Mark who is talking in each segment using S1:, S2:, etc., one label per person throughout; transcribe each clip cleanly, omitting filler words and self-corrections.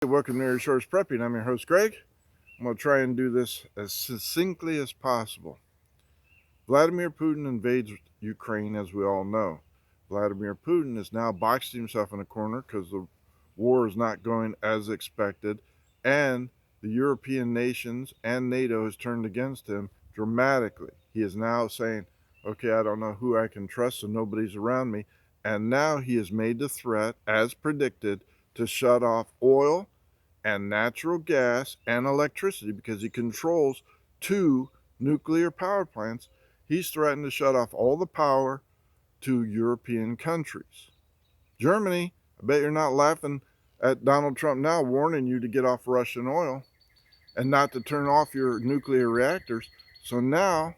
S1: Welcome to Resource Prepping. I'm your host, Greg. I'm going to try and do this as succinctly as possible. Vladimir Putin invades Ukraine, as we all know. Vladimir Putin is now boxed himself in a corner because the war is not going as expected, and the European nations and NATO has turned against him dramatically. He is now saying, okay, I don't know who I can trust, so nobody's around me. And now he has made the threat, as predicted, to shut off oil and natural gas and electricity because he controls two nuclear power plants. He's threatened to shut off all the power to European countries. Germany, I bet you're not laughing at Donald Trump now warning you to get off Russian oil and not to turn off your nuclear reactors. So now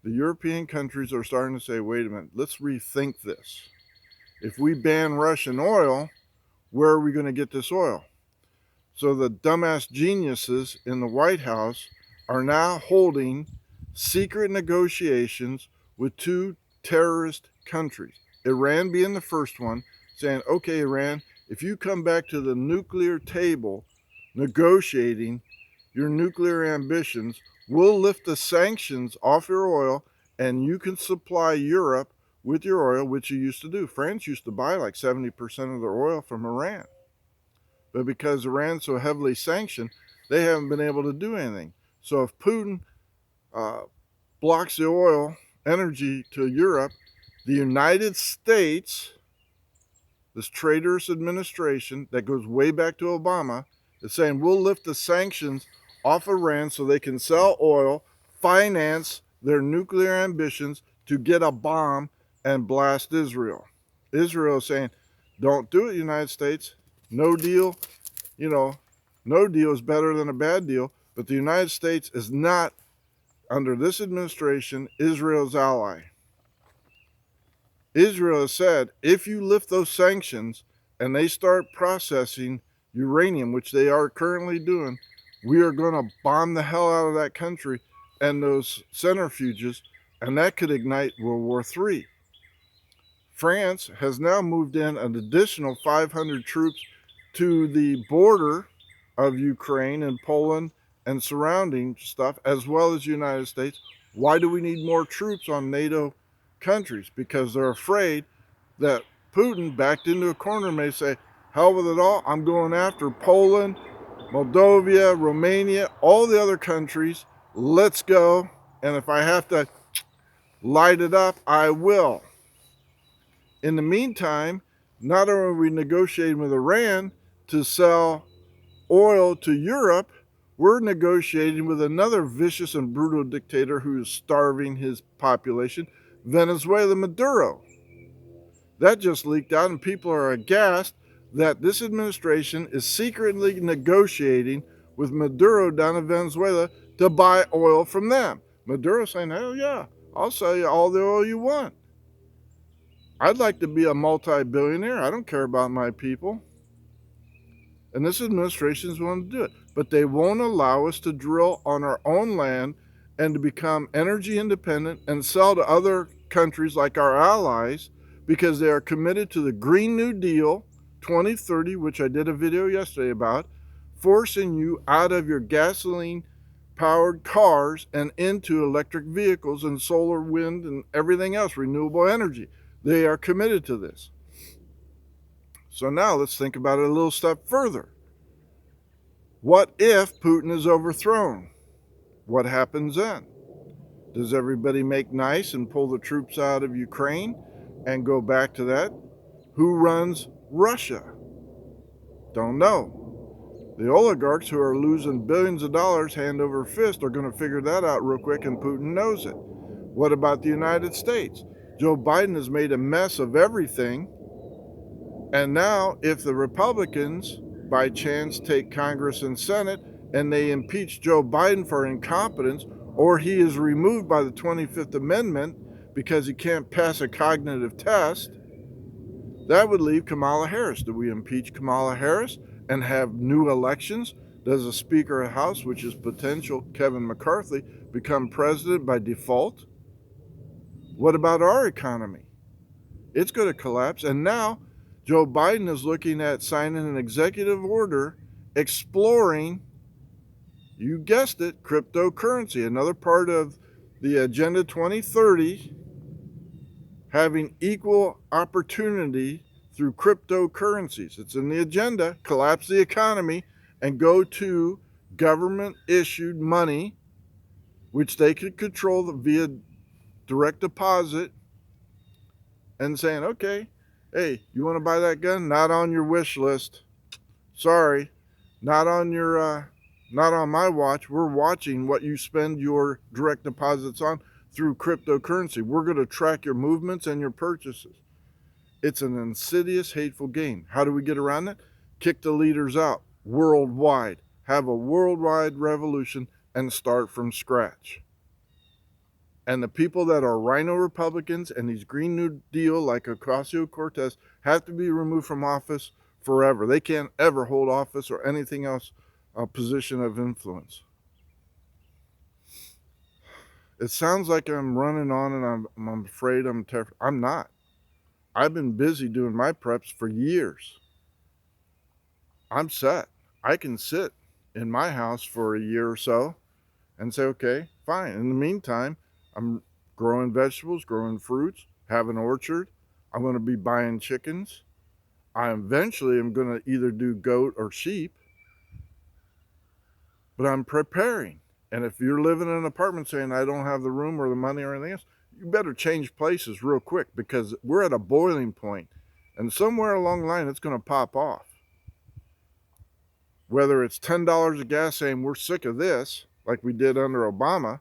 S1: the European countries are starting to say, wait a minute, let's rethink this. If we ban Russian oil, where are we going to get this oil? So the dumbass geniuses in the White House are now holding secret negotiations with two terrorist countries, Iran being the first one, saying, okay, Iran, if you come back to the nuclear table negotiating your nuclear ambitions, we'll lift the sanctions off your oil and you can supply Europe with your oil, which you used to do. France used to buy like 70% of their oil from Iran. But because Iran's so heavily sanctioned, they haven't been able to do anything. So if Putin blocks the oil energy to Europe, the United States, this traitorous administration that goes way back to Obama, is saying we'll lift the sanctions off Iran so they can sell oil, finance their nuclear ambitions to get a bomb and blast Israel. Israel is saying, don't do it, United States. No deal, no deal is better than a bad deal. But the United States is not, under this administration, Israel's ally. Israel has said, if you lift those sanctions and they start processing uranium, which they are currently doing, we are going to bomb the hell out of that country and those centrifuges, and that could ignite World War III. France has now moved in an additional 500 troops to the border of Ukraine and Poland and surrounding stuff, as well as the United States. Why do we need more troops on NATO countries? Because they're afraid that Putin, backed into a corner, may say, hell with it all, I'm going after Poland, Moldova, Romania, all the other countries. Let's go. And if I have to light it up, I will. In the meantime, not only are we negotiating with Iran to sell oil to Europe, we're negotiating with another vicious and brutal dictator who is starving his population, Venezuela, Maduro. That just leaked out, and people are aghast that this administration is secretly negotiating with Maduro down in Venezuela to buy oil from them. Maduro saying, hell yeah, I'll sell you all the oil you want. I'd like to be a multi-billionaire. I don't care about my people. And this administration is willing to do it. But they won't allow us to drill on our own land and to become energy independent and sell to other countries like our allies because they are committed to the Green New Deal 2030, which I did a video yesterday about, forcing you out of your gasoline-powered cars and into electric vehicles and solar, wind, and everything else, renewable energy. They are committed to this. So now let's think about it a little step further. What if Putin is overthrown? What happens then? Does everybody make nice and pull the troops out of Ukraine and go back to that? Who runs Russia? Don't know. The oligarchs who are losing billions of dollars hand over fist are going to figure that out real quick, and Putin knows it. What about the United States? Joe Biden has made a mess of everything. And now, if the Republicans, by chance, take Congress and Senate and they impeach Joe Biden for incompetence, or he is removed by the 25th Amendment because he can't pass a cognitive test, that would leave Kamala Harris. Do we impeach Kamala Harris and have new elections? Does the Speaker of the House, which is potential Kevin McCarthy, become president by default? What about our economy? It's going to collapse. And now Joe Biden is looking at signing an executive order exploring, you guessed it, cryptocurrency. Another part of the Agenda 2030, having equal opportunity through cryptocurrencies. It's in the agenda. Collapse the economy and go to government issued money, which they could control via direct deposit, and saying, okay, hey, you want to buy that gun? Not on your wish list. Sorry, not on not on my watch. We're watching what you spend your direct deposits on through cryptocurrency. We're going to track your movements and your purchases. It's an insidious, hateful game. How do we get around it? Kick the leaders out worldwide. Have a worldwide revolution and start from scratch. And the people that are rhino Republicans and these Green New Deal like Ocasio-Cortez have to be removed from office forever. They can't ever hold office or anything else, a position of influence. It sounds like I'm running on and I'm afraid I'm terrified. I'm not. I've been busy doing my preps for years. I'm set. I can sit in my house for a year or so and say, okay, fine. In the meantime, I'm growing vegetables, growing fruits, have an orchard. I'm going to be buying chickens. I eventually am going to either do goat or sheep, but I'm preparing. And if you're living in an apartment saying, I don't have the room or the money or anything else, you better change places real quick, because we're at a boiling point, and somewhere along the line, it's going to pop off. Whether it's $10 a gas saying we're sick of this, like we did under Obama,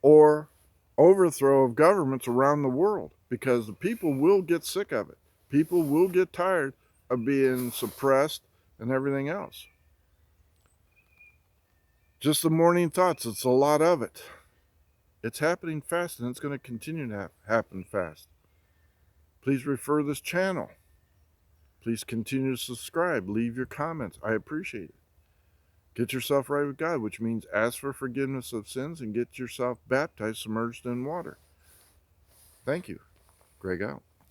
S1: or overthrow of governments around the world, because the people will get sick of it. People will get tired of being suppressed and everything else. Just the morning thoughts, it's a lot of it. It's happening fast, and it's going to continue to happen fast. Please refer this channel. Please continue to subscribe. Leave your comments. I appreciate it. Get yourself right with God, which means ask for forgiveness of sins and get yourself baptized, submerged in water. Thank you. Greg out.